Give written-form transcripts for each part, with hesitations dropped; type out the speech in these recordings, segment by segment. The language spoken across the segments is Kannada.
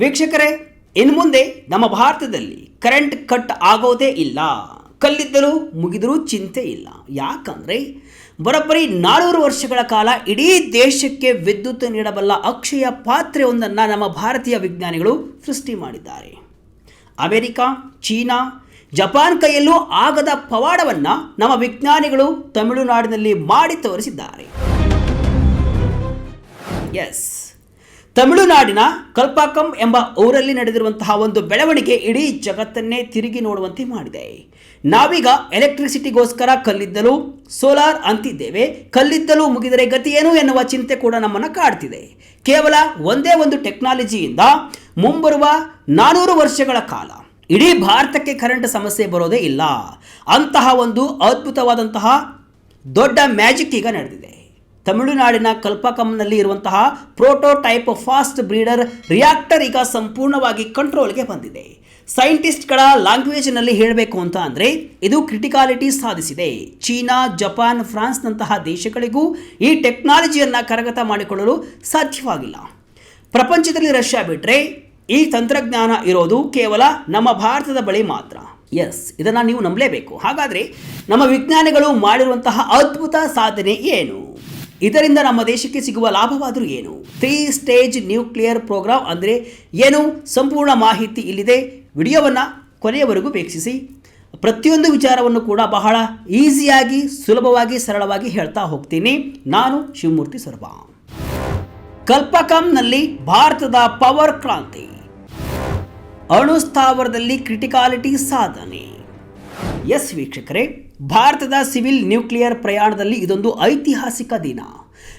ವೀಕ್ಷಕರೇ, ಇನ್ನು ಮುಂದೆ ನಮ್ಮ ಭಾರತದಲ್ಲಿ ಕರೆಂಟ್ ಕಟ್ ಆಗೋದೇ ಇಲ್ಲ. ಕಲ್ಲಿದ್ದಲು ಮುಗಿದರೂ ಚಿಂತೆ ಇಲ್ಲ. ಯಾಕಂದರೆ ಬರೋಬ್ಬರಿ 400 ವರ್ಷಗಳ ಕಾಲ ಇಡೀ ದೇಶಕ್ಕೆ ವಿದ್ಯುತ್ ನೀಡಬಲ್ಲ ಅಕ್ಷಯ ಪಾತ್ರೆಯೊಂದನ್ನು ನಮ್ಮ ಭಾರತೀಯ ವಿಜ್ಞಾನಿಗಳು ಸೃಷ್ಟಿ ಮಾಡಿದ್ದಾರೆ. ಅಮೆರಿಕ, ಚೀನಾ, ಜಪಾನ್ ಕೈಯಲ್ಲೂ ಆಗದ ಪವಾಡವನ್ನು ನಮ್ಮ ವಿಜ್ಞಾನಿಗಳು ತಮಿಳುನಾಡಿನಲ್ಲಿ ಮಾಡಿ ತೋರಿಸಿದ್ದಾರೆ. ಎಸ್, ತಮಿಳುನಾಡಿನ ಕಲ್ಪಾಕಂ ಎಂಬ ಊರಲ್ಲಿ ನಡೆದಿರುವಂತಹ ಒಂದು ಬೆಳವಣಿಗೆ ಇಡೀ ಜಗತ್ತನ್ನೇ ತಿರುಗಿ ನೋಡುವಂತೆ ಮಾಡಿದೆ. ನಾವೀಗ ಎಲೆಕ್ಟ್ರಿಸಿಟಿಗೋಸ್ಕರ ಕಲ್ಲಿದ್ದಲು, ಸೋಲಾರ್ ಅಂತಿದ್ದೇವೆ. ಕಲ್ಲಿದ್ದಲು ಮುಗಿದರೆ ಗತಿಯೇನು ಎನ್ನುವ ಚಿಂತೆ ಕೂಡ ನಮ್ಮನ್ನು ಕಾಡ್ತಿದೆ. ಕೇವಲ ಒಂದೇ ಒಂದು ಟೆಕ್ನಾಲಜಿಯಿಂದ ಮುಂಬರುವ 400 ವರ್ಷಗಳ ಕಾಲ ಇಡೀ ಭಾರತಕ್ಕೆ ಕರೆಂಟ್ ಸಮಸ್ಯೆ ಬರೋದೇ ಇಲ್ಲ. ಅಂತಹ ಒಂದು ಅದ್ಭುತವಾದಂತಹ ದೊಡ್ಡ ಮ್ಯಾಜಿಕ್ ಈಗ ನಡೆದಿದೆ. ತಮಿಳುನಾಡಿನ ಕಲ್ಪಕಂನಲ್ಲಿ ಇರುವಂತಹ ಪ್ರೋಟೋಟೈಪ್ ಫಾಸ್ಟ್ ಬ್ರೀಡರ್ ರಿಯಾಕ್ಟರ್ ಈಗ ಸಂಪೂರ್ಣವಾಗಿ ಕಂಟ್ರೋಲ್ಗೆ ಬಂದಿದೆ. ಸೈಂಟಿಸ್ಟ್ಗಳ ಲ್ಯಾಂಗ್ವೇಜ್ನಲ್ಲಿ ಹೇಳಬೇಕು ಅಂತ ಅಂದರೆ ಇದು ಕ್ರಿಟಿಕಾಲಿಟಿ ಸಾಧಿಸಿದೆ. ಚೀನಾ, ಜಪಾನ್, ಫ್ರಾನ್ಸ್ನಂತಹ ದೇಶಗಳಿಗೂ ಈ ಟೆಕ್ನಾಲಜಿಯನ್ನು ಕರಗತ ಮಾಡಿಕೊಳ್ಳಲು ಸಾಧ್ಯವಾಗಿಲ್ಲ. ಪ್ರಪಂಚದಲ್ಲಿ ರಷ್ಯಾ ಬಿಟ್ಟರೆ ಈ ತಂತ್ರಜ್ಞಾನ ಇರೋದು ಕೇವಲ ನಮ್ಮ ಭಾರತದ ಬಳಿ ಮಾತ್ರ. ಎಸ್, ಇದನ್ನು ನೀವು ನಂಬಲೇಬೇಕು. ಹಾಗಾದರೆ ನಮ್ಮ ವಿಜ್ಞಾನಿಗಳು ಮಾಡಿರುವಂತಹ ಅದ್ಭುತ ಸಾಧನೆ ಏನು? ಇದರಿಂದ ನಮ್ಮ ದೇಶಕ್ಕೆ ಸಿಗುವ ಲಾಭವಾದರೂ ಏನು? 3 ಸ್ಟೇಜ್ ನ್ಯೂಕ್ಲಿಯರ್ ಪ್ರೋಗ್ರಾಮ್ ಅಂದರೆ ಏನು? ಸಂಪೂರ್ಣ ಮಾಹಿತಿ ಇಲ್ಲಿದೆ. ವಿಡಿಯೋವನ್ನು ಕೊನೆಯವರೆಗೂ ವೀಕ್ಷಿಸಿ. ಪ್ರತಿಯೊಂದು ವಿಚಾರವನ್ನು ಕೂಡ ಬಹಳ ಈಸಿಯಾಗಿ, ಸುಲಭವಾಗಿ, ಸರಳವಾಗಿ ಹೇಳ್ತಾ ಹೋಗ್ತೀನಿ. ನಾನು ಶಿವಮೂರ್ತಿ ಸರ್ಬಾ. ಕಲ್ಪಕಂನಲ್ಲಿ ಭಾರತದ ಪವರ್ ಕ್ರಾಂತಿ, ಅಣು ಸ್ಥಾವರದಲ್ಲಿ ಕ್ರಿಟಿಕಾಲಿಟಿ ಸಾಧನೆ. ಎಸ್ ವೀಕ್ಷಕರೇ, ಭಾರತದ ಸಿವಿಲ್ ನ್ಯೂಕ್ಲಿಯರ್ ಪ್ರಯಾಣದಲ್ಲಿ ಇದೊಂದು ಐತಿಹಾಸಿಕ ದಿನ.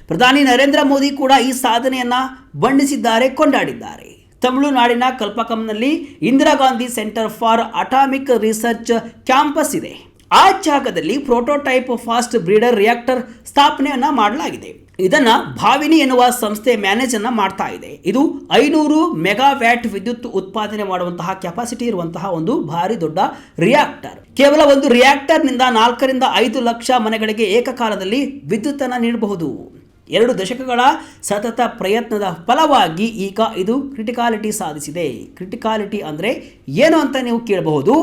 ಪ್ರಧಾನಿ ನರೇಂದ್ರ ಮೋದಿ ಕೂಡ ಈ ಸಾಧನೆಯನ್ನು ಬಣ್ಣಿಸಿದ್ದಾರೆ, ಕೊಂಡಾಡಿದ್ದಾರೆ. ತಮಿಳುನಾಡಿನ ಕಲ್ಪಕಂನಲ್ಲಿ Indira Gandhi centre for atomic research campus ಇದೆ. ಆ ಜಾಗದಲ್ಲಿ ಪ್ರೋಟೋಟೈಪ್ ಫಾಸ್ಟ್ ಬ್ರೀಡರ್ ರಿಯಾಕ್ಟರ್ ಸ್ಥಾಪನೆಯನ್ನು ಮಾಡಲಾಗಿದೆ. ಇದನ್ನು ಭಾವಿನಿ ಎನ್ನುವ ಸಂಸ್ಥೆ ಮ್ಯಾನೇಜನ್ನು ಮಾಡ್ತಾ ಇದೆ. ಇದು 500 ಮೆಗಾವ್ಯಾಟ್ ವಿದ್ಯುತ್ ಉತ್ಪಾದನೆ ಮಾಡುವಂತಹ ಕೆಪಾಸಿಟಿ ಇರುವಂತಹ ಒಂದು ಭಾರಿ ದೊಡ್ಡ ರಿಯಾಕ್ಟರ್. ಕೇವಲ ಒಂದು ರಿಯಾಕ್ಟರ್ನಿಂದ 4 ರಿಂದ 5 ಲಕ್ಷ ಮನೆಗಳಿಗೆ ಏಕಕಾಲದಲ್ಲಿ ವಿದ್ಯುತ್ತನ್ನು ನೀಡಬಹುದು. 2 ದಶಕಗಳ ಸತತ ಪ್ರಯತ್ನದ ಫಲವಾಗಿ ಈಗ ಇದು ಕ್ರಿಟಿಕಾಲಿಟಿ ಸಾಧಿಸಿದೆ. ಕ್ರಿಟಿಕಾಲಿಟಿ ಅಂದರೆ ಏನು ಅಂತ ನೀವು ಕೇಳಬಹುದು.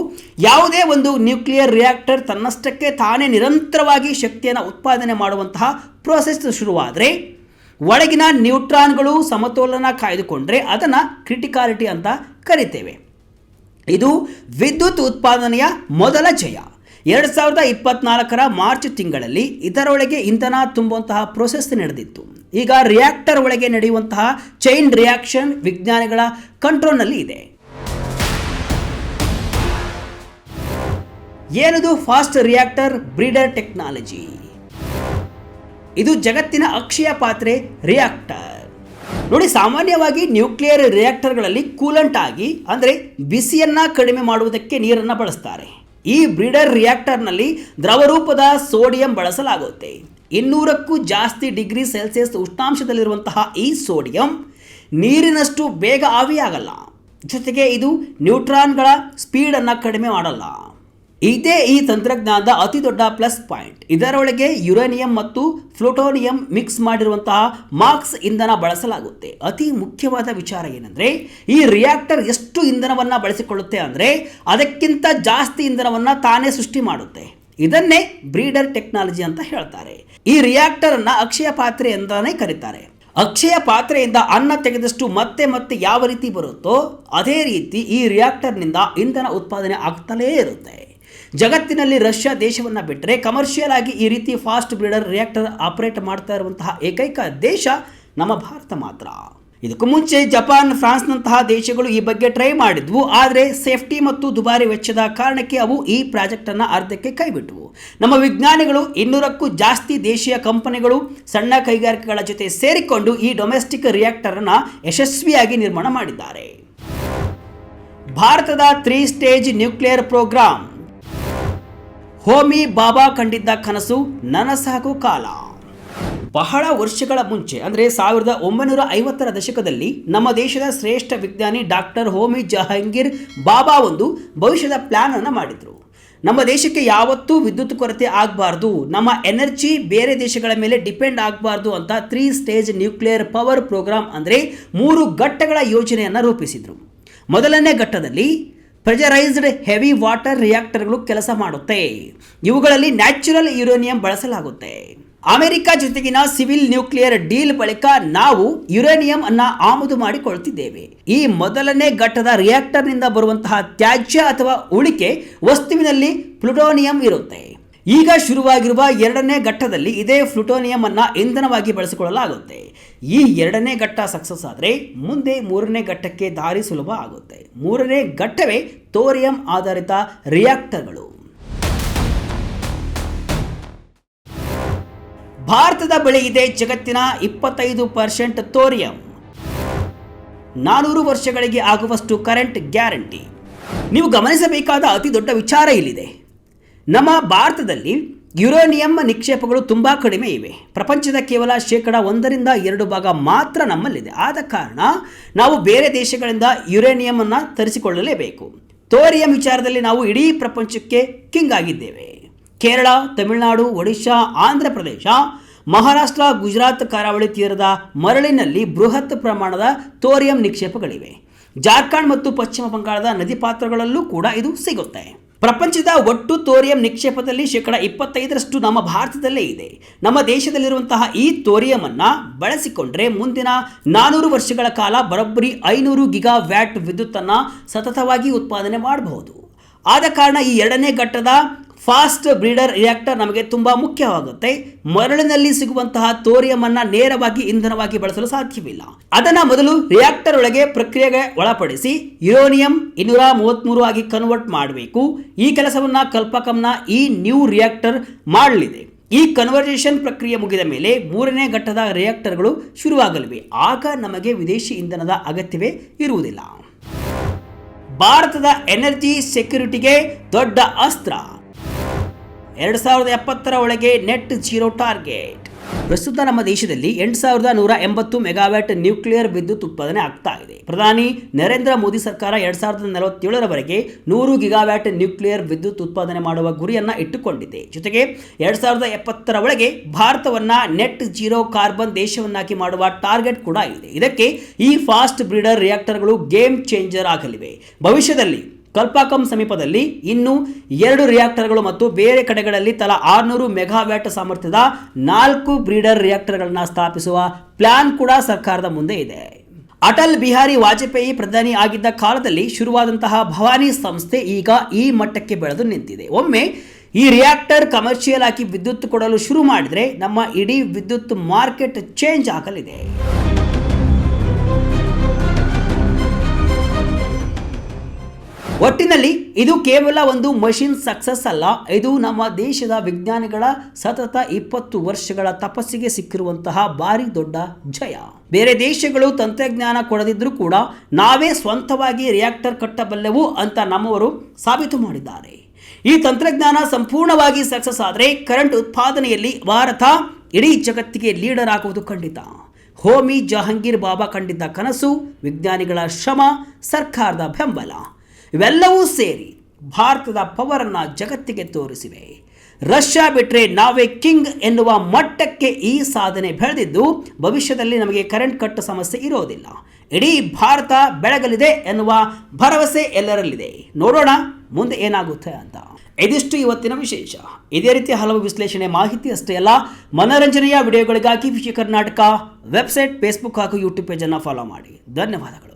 ಯಾವುದೇ ಒಂದು ನ್ಯೂಕ್ಲಿಯರ್ ರಿಯಾಕ್ಟರ್ ತನ್ನಷ್ಟಕ್ಕೆ ತಾನೇ ನಿರಂತರವಾಗಿ ಶಕ್ತಿಯನ್ನು ಉತ್ಪಾದನೆ ಮಾಡುವಂತಹ ಪ್ರೋಸೆಸ್ ಶುರುವಾದರೆ ಒಳಗಿನ ನ್ಯೂಟ್ರಾನ್ಗಳು ಸಮತೋಲನ ಕಾಯ್ದುಕೊಂಡ್ರೆ ಅದನ್ನು ಕ್ರಿಟಿಕಾಲಿಟಿ ಅಂತ ಕರಿತೇವೆ. ಇದು ವಿದ್ಯುತ್ ಉತ್ಪಾದನೆಯ ಮೊದಲ ಜಯ. 2024ರ ಮಾರ್ಚ್ ತಿಂಗಳಲ್ಲಿ ಇದರೊಳಗೆ ಇಂಧನ ತುಂಬುವಂತಹ ಪ್ರೋಸೆಸ್ ನಡೆದಿತ್ತು. ಈಗ ರಿಯಾಕ್ಟರ್ ಒಳಗೆ ನಡೆಯುವಂತಹ ಚೈನ್ ರಿಯಾಕ್ಷನ್ ವಿಜ್ಞಾನಿಗಳ ಕಂಟ್ರೋಲ್ನಲ್ಲಿ ಇದೆ. ಏನದು ಫಾಸ್ಟ್ ರಿಯಾಕ್ಟರ್ ಬ್ರೀಡರ್ ಟೆಕ್ನಾಲಜಿ? ಇದು ಜಗತ್ತಿನ ಅಕ್ಷಯ ಪಾತ್ರೆ ರಿಯಾಕ್ಟರ್. ನೋಡಿ, ಸಾಮಾನ್ಯವಾಗಿ ನ್ಯೂಕ್ಲಿಯರ್ ರಿಯಾಕ್ಟರ್ಗಳಲ್ಲಿ ಕೂಲಂಟ್ ಆಗಿ ಅಂದರೆ ಬಿಸಿಯನ್ನು ಕಡಿಮೆ ಮಾಡುವುದಕ್ಕೆ ನೀರನ್ನು ಬಳಸ್ತಾರೆ. ಈ ಬ್ರೀಡರ್ ರಿಯಾಕ್ಟರ್ನಲ್ಲಿ ದ್ರವರೂಪದ ಸೋಡಿಯಂ ಬಳಸಲಾಗುತ್ತೆ. 200ಕ್ಕೂ ಜಾಸ್ತಿ ಡಿಗ್ರಿ ಸೆಲ್ಸಿಯಸ್ ಉಷ್ಣಾಂಶದಲ್ಲಿರುವಂತಹ ಈ ಸೋಡಿಯಂ ನೀರಿನಷ್ಟು ಬೇಗ ಆವಿಯಾಗಲ್ಲ. ಜೊತೆಗೆ ಇದು ನ್ಯೂಟ್ರಾನ್ಗಳ ಸ್ಪೀಡನ್ನು ಕಡಿಮೆ ಮಾಡಲ್ಲ. ಇದೇ ಈ ತಂತ್ರಜ್ಞಾನದ ಅತಿ ದೊಡ್ಡ ಪ್ಲಸ್ ಪಾಯಿಂಟ್. ಇದರೊಳಗೆ ಯುರೇನಿಯಂ ಮತ್ತು ಪ್ಲೂಟೋನಿಯಂ ಮಿಕ್ಸ್ ಮಾಡಿರುವಂತಹ ಮಾರ್ಕ್ಸ್ ಇಂಧನ ಬಳಸಲಾಗುತ್ತೆ. ಅತಿ ಮುಖ್ಯವಾದ ವಿಚಾರ ಏನಂದರೆ ಈ ರಿಯಾಕ್ಟರ್ ಎಷ್ಟು ಇಂಧನವನ್ನು ಬಳಸಿಕೊಳ್ಳುತ್ತೆ ಅಂದರೆ ಅದಕ್ಕಿಂತ ಜಾಸ್ತಿ ಇಂಧನವನ್ನು ತಾನೇ ಸೃಷ್ಟಿ ಮಾಡುತ್ತೆ. ಇದನ್ನೇ ಬ್ರೀಡರ್ ಟೆಕ್ನಾಲಜಿ ಅಂತ ಹೇಳ್ತಾರೆ. ಈ ರಿಯಾಕ್ಟರನ್ನು ಅಕ್ಷಯ ಪಾತ್ರೆ ಎಂದಾನೇ ಕರೀತಾರೆ. ಅಕ್ಷಯ ಪಾತ್ರೆಯಿಂದ ಅನ್ನ ತೆಗೆದಷ್ಟು ಮತ್ತೆ ಯಾವ ರೀತಿ ಬರುತ್ತೋ ಅದೇ ರೀತಿ ಈ ರಿಯಾಕ್ಟರ್ನಿಂದ ಇಂಧನ ಉತ್ಪಾದನೆ ಆಗ್ತಲೇ ಇರುತ್ತೆ. ಜಗತ್ತಿನಲ್ಲಿ ರಷ್ಯಾ ದೇಶವನ್ನು ಬಿಟ್ಟರೆ ಕಮರ್ಷಿಯಲ್ ಆಗಿ ಈ ರೀತಿ ಫಾಸ್ಟ್ ಬ್ರೀಡರ್ ರಿಯಾಕ್ಟರ್ ಆಪರೇಟ್ ಮಾಡ್ತಾ ಇರುವಂತಹ ಏಕೈಕ ದೇಶ ನಮ್ಮ ಭಾರತ ಮಾತ್ರ. ಇದಕ್ಕೂ ಮುಂಚೆ ಜಪಾನ್, ಫ್ರಾನ್ಸ್ನಂತಹ ದೇಶಗಳು ಈ ಬಗ್ಗೆ ಟ್ರೈ ಮಾಡಿದ್ವು. ಆದರೆ ಸೇಫ್ಟಿ ಮತ್ತು ದುಬಾರಿ ವೆಚ್ಚದ ಕಾರಣಕ್ಕೆ ಅವು ಈ ಪ್ರಾಜೆಕ್ಟನ್ನು ಅರ್ಧಕ್ಕೆ ಕೈಬಿಟ್ಟವು. ನಮ್ಮ ವಿಜ್ಞಾನಿಗಳು 200ಕ್ಕೂ ಜಾಸ್ತಿ ದೇಶೀಯ ಕಂಪನಿಗಳು, ಸಣ್ಣ ಕೈಗಾರಿಕೆಗಳ ಜೊತೆ ಸೇರಿಕೊಂಡು ಈ ಡೊಮೆಸ್ಟಿಕ್ ರಿಯಾಕ್ಟರನ್ನು ಯಶಸ್ವಿಯಾಗಿ ನಿರ್ಮಾಣ ಮಾಡಿದ್ದಾರೆ. ಭಾರತದ 3 ಸ್ಟೇಜ್ ನ್ಯೂಕ್ಲಿಯರ್ ಪ್ರೋಗ್ರಾಂ. ಹೋಮಿ ಬಾಬಾ ಕಂಡಿದ್ದ ಕನಸು ನನಸಾಗೋ ಕಾಲ. ಬಹಳ ವರ್ಷಗಳ ಮುಂಚೆ ಅಂದರೆ 1950ರ ದಶಕದಲ್ಲಿ ನಮ್ಮ ದೇಶದ ಶ್ರೇಷ್ಠ ವಿಜ್ಞಾನಿ ಡಾಕ್ಟರ್ ಹೋಮಿ ಜಹಾಂಗೀರ್ ಬಾಬಾ ಒಂದು ಭವಿಷ್ಯದ ಪ್ಲಾನ್ ಅನ್ನು ಮಾಡಿದರು. ನಮ್ಮ ದೇಶಕ್ಕೆ ಯಾವತ್ತೂ ವಿದ್ಯುತ್ ಕೊರತೆ ಆಗಬಾರ್ದು, ನಮ್ಮ ಎನರ್ಜಿ ಬೇರೆ ದೇಶಗಳ ಮೇಲೆ ಡಿಪೆಂಡ್ ಆಗಬಾರ್ದು ಅಂತ 3 ಸ್ಟೇಜ್ ನ್ಯೂಕ್ಲಿಯರ್ ಪವರ್ ಪ್ರೋಗ್ರಾಮ್ ಅಂದರೆ 3 ಘಟ್ಟಗಳ ಯೋಜನೆಯನ್ನು ರೂಪಿಸಿದರು. ಮೊದಲನೇ ಘಟ್ಟದಲ್ಲಿ ಪ್ರೆಷರೈಸ್ಡ್ ಹೆವಿ ವಾಟರ್ ರಿಯಾಕ್ಟರ್ಗಳು ಕೆಲಸ ಮಾಡುತ್ತೆ. ಇವುಗಳಲ್ಲಿ ನ್ಯಾಚುರಲ್ ಯುರೇನಿಯಂ ಬಳಸಲಾಗುತ್ತೆ. ಅಮೆರಿಕ ಜೊತೆಗಿನ ಸಿವಿಲ್ ನ್ಯೂಕ್ಲಿಯರ್ ಡೀಲ್ ಬಳಿಕ ನಾವು ಯುರೇನಿಯಂ ಅನ್ನ ಆಮದು ಮಾಡಿಕೊಳ್ತಿದ್ದೇವೆ. ಈ ಮೊದಲನೇ ಘಟ್ಟದ ರಿಯಾಕ್ಟರ್ನಿಂದ ಬರುವಂತಹ ತ್ಯಾಜ್ಯ ಅಥವಾ ಉಳಿಕೆ ವಸ್ತುವಿನಲ್ಲಿ ಪ್ಲುಟೋನಿಯಂ ಇರುತ್ತೆ. ಈಗ ಶುರುವಾಗಿರುವ ಎರಡನೇ ಘಟ್ಟದಲ್ಲಿ ಇದೇ ಪ್ಲುಟೋನಿಯಂ ಅನ್ನ ಇಂಧನವಾಗಿ ಬಳಸಿಕೊಳ್ಳಲಾಗುತ್ತೆ. ಈ ಎರಡನೇ ಘಟ್ಟ ಸಕ್ಸಸ್ ಆದರೆ ಮುಂದೆ ಮೂರನೇ ಘಟ್ಟಕ್ಕೆ ದಾರಿ ಸುಲಭ ಆಗುತ್ತೆ. ಮೂರನೇ ಘಟ್ಟವೇ ಥೋರಿಯಂ ಆಧಾರಿತ ರಿಯಾಕ್ಟರ್ಗಳು. ಭಾರತದ ಬಳಿ ಇದೆ ಜಗತ್ತಿನ 25% ಥೋರಿಯಂ. 400 ವರ್ಷಗಳಿಗೆ ಆಗುವಷ್ಟು ಕರೆಂಟ್ ಗ್ಯಾರಂಟಿ. ನೀವು ಗಮನಿಸಬೇಕಾದ ಅತಿ ದೊಡ್ಡ ವಿಚಾರ ಇಲ್ಲಿದೆ. ನಮ್ಮ ಭಾರತದಲ್ಲಿ ಯುರೇನಿಯಂ ನಿಕ್ಷೇಪಗಳು ತುಂಬ ಕಡಿಮೆ ಇವೆ. ಪ್ರಪಂಚದ ಕೇವಲ 1-2% ಮಾತ್ರ ನಮ್ಮಲ್ಲಿದೆ. ಆದ ಕಾರಣ ನಾವು ಬೇರೆ ದೇಶಗಳಿಂದ ಯುರೇನಿಯಂ ಅನ್ನು ತರಿಸಿಕೊಳ್ಳಲೇಬೇಕು. ಥೋರಿಯಂ ವಿಚಾರದಲ್ಲಿ ನಾವು ಇಡೀ ಪ್ರಪಂಚಕ್ಕೆ ಕಿಂಗ್ ಆಗಿದ್ದೇವೆ. ಕೇರಳ, ತಮಿಳುನಾಡು, ಒಡಿಶಾ, ಆಂಧ್ರ ಪ್ರದೇಶ, ಮಹಾರಾಷ್ಟ್ರ, ಗುಜರಾತ್ ಕರಾವಳಿ ತೀರದ ಮರಳಿನಲ್ಲಿ ಬೃಹತ್ ಪ್ರಮಾಣದ ಥೋರಿಯಂ ನಿಕ್ಷೇಪಗಳಿವೆ. ಜಾರ್ಖಂಡ್ ಮತ್ತು ಪಶ್ಚಿಮ ಬಂಗಾಳದ ನದಿ ಪಾತ್ರಗಳಲ್ಲೂ ಕೂಡ ಇದು ಸಿಗುತ್ತೆ. ಪ್ರಪಂಚದ ಒಟ್ಟು ಥೋರಿಯಂ ನಿಕ್ಷೇಪದಲ್ಲಿ 25% ನಮ್ಮ ಭಾರತದಲ್ಲೇ ಇದೆ. ನಮ್ಮ ದೇಶದಲ್ಲಿರುವಂತಹ ಈ ಥೋರಿಯಂ ಅನ್ನು ಬಳಸಿಕೊಂಡ್ರೆ ಮುಂದಿನ 400 ವರ್ಷಗಳ ಕಾಲ ಬರೋಬ್ಬರಿ 500 ಗಿಗಾವ್ಯಾಟ್ ವಿದ್ಯುತ್ತನ್ನು ಸತತವಾಗಿ ಉತ್ಪಾದನೆ ಮಾಡಬಹುದು. ಆದ ಕಾರಣ ಈ ಎರಡನೇ ಘಟ್ಟದ ಫಾಸ್ಟ್ ಬ್ರೀಡರ್ ರಿಯಾಕ್ಟರ್ ನಮಗೆ ತುಂಬ ಮುಖ್ಯವಾಗುತ್ತೆ. ಮರಳಿನಲ್ಲಿ ಸಿಗುವಂತಹ ಥೋರಿಯಂ ಅನ್ನು ನೇರವಾಗಿ ಇಂಧನವಾಗಿ ಬಳಸಲು ಸಾಧ್ಯವಿಲ್ಲ. ಅದನ್ನು ಮೊದಲು ರಿಯಾಕ್ಟರ್ ಒಳಗೆ ಪ್ರಕ್ರಿಯೆಗೆ ಒಳಪಡಿಸಿ ಯುರೇನಿಯಂ 233 ಆಗಿ ಕನ್ವರ್ಟ್ ಮಾಡಬೇಕು. ಈ ಕೆಲಸವನ್ನು ಕಲ್ಪಕಂನ ಈ ನ್ಯೂ ರಿಯಾಕ್ಟರ್ ಮಾಡಲಿದೆ. ಈ ಕನ್ವರ್ಜೇಷನ್ ಪ್ರಕ್ರಿಯೆ ಮುಗಿದ ಮೇಲೆ ಮೂರನೇ ಘಟ್ಟದ ರಿಯಾಕ್ಟರ್ಗಳು ಶುರುವಾಗಲಿವೆ. ಆಗ ನಮಗೆ ವಿದೇಶಿ ಇಂಧನದ ಅಗತ್ಯವೇ ಇರುವುದಿಲ್ಲ. ಭಾರತದ ಎನರ್ಜಿ ಸೆಕ್ಯುರಿಟಿಗೆ ದೊಡ್ಡ ಅಸ್ತ್ರ. 2070 ಒಳಗೆ ನೆಟ್ ಜೀರೋ ಟಾರ್ಗೆಟ್. ಪ್ರಸ್ತುತ ನಮ್ಮ ದೇಶದಲ್ಲಿ 8180 ಮೆಗಾವ್ಯಾಟ್ ನ್ಯೂಕ್ಲಿಯರ್ ವಿದ್ಯುತ್ ಉತ್ಪಾದನೆ ಆಗ್ತಾ ಇದೆ. ಪ್ರಧಾನಿ ನರೇಂದ್ರ ಮೋದಿ ಸರ್ಕಾರ 2047ರವರೆಗೆ 100 ಗಿಗಾವ್ಯಾಟ್ ನ್ಯೂಕ್ಲಿಯರ್ ವಿದ್ಯುತ್ ಉತ್ಪಾದನೆ ಮಾಡುವ ಗುರಿಯನ್ನು ಇಟ್ಟುಕೊಂಡಿದೆ. ಜೊತೆಗೆ 2070 ಒಳಗೆ ಭಾರತವನ್ನು ನೆಟ್ ಜೀರೋ ಕಾರ್ಬನ್ ದೇಶವನ್ನಾಗಿ ಮಾಡುವ ಟಾರ್ಗೆಟ್ ಕೂಡ ಇದೆ. ಇದಕ್ಕೆ ಈ ಫಾಸ್ಟ್ ಬ್ರೀಡರ್ ರಿಯಾಕ್ಟರ್ಗಳು ಗೇಮ್ ಚೇಂಜರ್ ಆಗಲಿವೆ. ಭವಿಷ್ಯದಲ್ಲಿ ಕಲ್ಪಾಕಂ ಸಮೀಪದಲ್ಲಿ ಇನ್ನೂ 2 ರಿಯಾಕ್ಟರ್ಗಳು ಮತ್ತು ಬೇರೆ ಕಡೆಗಳಲ್ಲಿ ತಲಾ 600 ಮೆಗಾವ್ಯಾಟ್ ಸಾಮರ್ಥ್ಯದ 4 ಬ್ರೀಡರ್ ರಿಯಾಕ್ಟರ್ಗಳನ್ನು ಸ್ಥಾಪಿಸುವ ಪ್ಲಾನ್ ಕೂಡ ಸರ್ಕಾರದ ಮುಂದೆ ಇದೆ. ಅಟಲ್ ಬಿಹಾರಿ ವಾಜಪೇಯಿ ಪ್ರಧಾನಿ ಆಗಿದ್ದ ಕಾಲದಲ್ಲಿ ಶುರುವಾದಂತಹ ಭವಾನಿ ಸಂಸ್ಥೆ ಈಗ ಈ ಮಟ್ಟಕ್ಕೆ ಬೆಳೆದು ನಿಂತಿದೆ. ಒಮ್ಮೆ ಈ ರಿಯಾಕ್ಟರ್ ಕಮರ್ಷಿಯಲ್ ಆಗಿ ವಿದ್ಯುತ್ ಕೊಡಲು ಶುರು ಮಾಡಿದರೆ ನಮ್ಮ ಇಡೀ ವಿದ್ಯುತ್ ಮಾರ್ಕೆಟ್ ಚೇಂಜ್ ಆಗಲಿದೆ. ಒಟ್ಟಿನಲ್ಲಿ ಇದು ಕೇವಲ ಒಂದು ಮಷಿನ್ ಸಕ್ಸಸ್ ಅಲ್ಲ, ಇದು ನಮ್ಮ ದೇಶದ ವಿಜ್ಞಾನಿಗಳ ಸತತ 20 ವರ್ಷಗಳ ತಪಸ್ಸಿಗೆ ಸಿಕ್ಕಿರುವಂತಹ ಭಾರಿ ದೊಡ್ಡ ಜಯ. ಬೇರೆ ದೇಶಗಳು ತಂತ್ರಜ್ಞಾನ ಕೊಡದಿದ್ರೂ ಕೂಡ ನಾವೇ ಸ್ವಂತವಾಗಿ ರಿಯಾಕ್ಟರ್ ಕಟ್ಟಬಲ್ಲೆವು ಅಂತ ನಮ್ಮವರು ಸಾಬೀತು ಮಾಡಿದ್ದಾರೆ. ಈ ತಂತ್ರಜ್ಞಾನ ಸಂಪೂರ್ಣವಾಗಿ ಸಕ್ಸಸ್ ಆದರೆ ಕರೆಂಟ್ ಉತ್ಪಾದನೆಯಲ್ಲಿ ಭಾರತ ಇಡೀ ಜಗತ್ತಿಗೆ ಲೀಡರ್ ಆಗುವುದು ಖಂಡಿತ. ಹೋಮಿ ಜಹಾಂಗೀರ್ ಬಾಬಾ ಕಂಡಿದ್ದ ಕನಸು, ವಿಜ್ಞಾನಿಗಳ ಶ್ರಮ, ಸರ್ಕಾರದ ಬೆಂಬಲ ಇವೆಲ್ಲವೂ ಸೇರಿ ಭಾರತದ ಪವರನ್ನು ಜಗತ್ತಿಗೆ ತೋರಿಸಿವೆ. ರಷ್ಯಾ ಬಿಟ್ಟರೆ ನಾವೇ ಕಿಂಗ್ ಎನ್ನುವ ಮಟ್ಟಕ್ಕೆ ಈ ಸಾಧನೆ ಬೆಳೆದಿದ್ದು ಭವಿಷ್ಯದಲ್ಲಿ ನಮಗೆ ಕರೆಂಟ್ ಕಟ್ ಸಮಸ್ಯೆ ಇರೋದಿಲ್ಲ. ಇಡೀ ಭಾರತ ಬೆಳಗಲಿದೆ ಎನ್ನುವ ಭರವಸೆ ಎಲ್ಲರಲ್ಲಿದೆ. ನೋಡೋಣ ಮುಂದೆ ಏನಾಗುತ್ತೆ ಅಂತ. ಇದಿಷ್ಟು ಇವತ್ತಿನ ವಿಶೇಷ. ಇದೇ ರೀತಿ ಹಲವು ವಿಶ್ಲೇಷಣೆ ಮಾಹಿತಿ ಅಷ್ಟೇ ಅಲ್ಲ, ಮನೋರಂಜನೆಯ ವಿಡಿಯೋಗಳಿಗಾಗಿ ವಿಷಯ ಕರ್ನಾಟಕ ವೆಬ್ಸೈಟ್, ಫೇಸ್ಬುಕ್ ಹಾಗೂ ಯೂಟ್ಯೂಬ್ ಪೇಜನ್ನು ಫಾಲೋ ಮಾಡಿ. ಧನ್ಯವಾದಗಳು.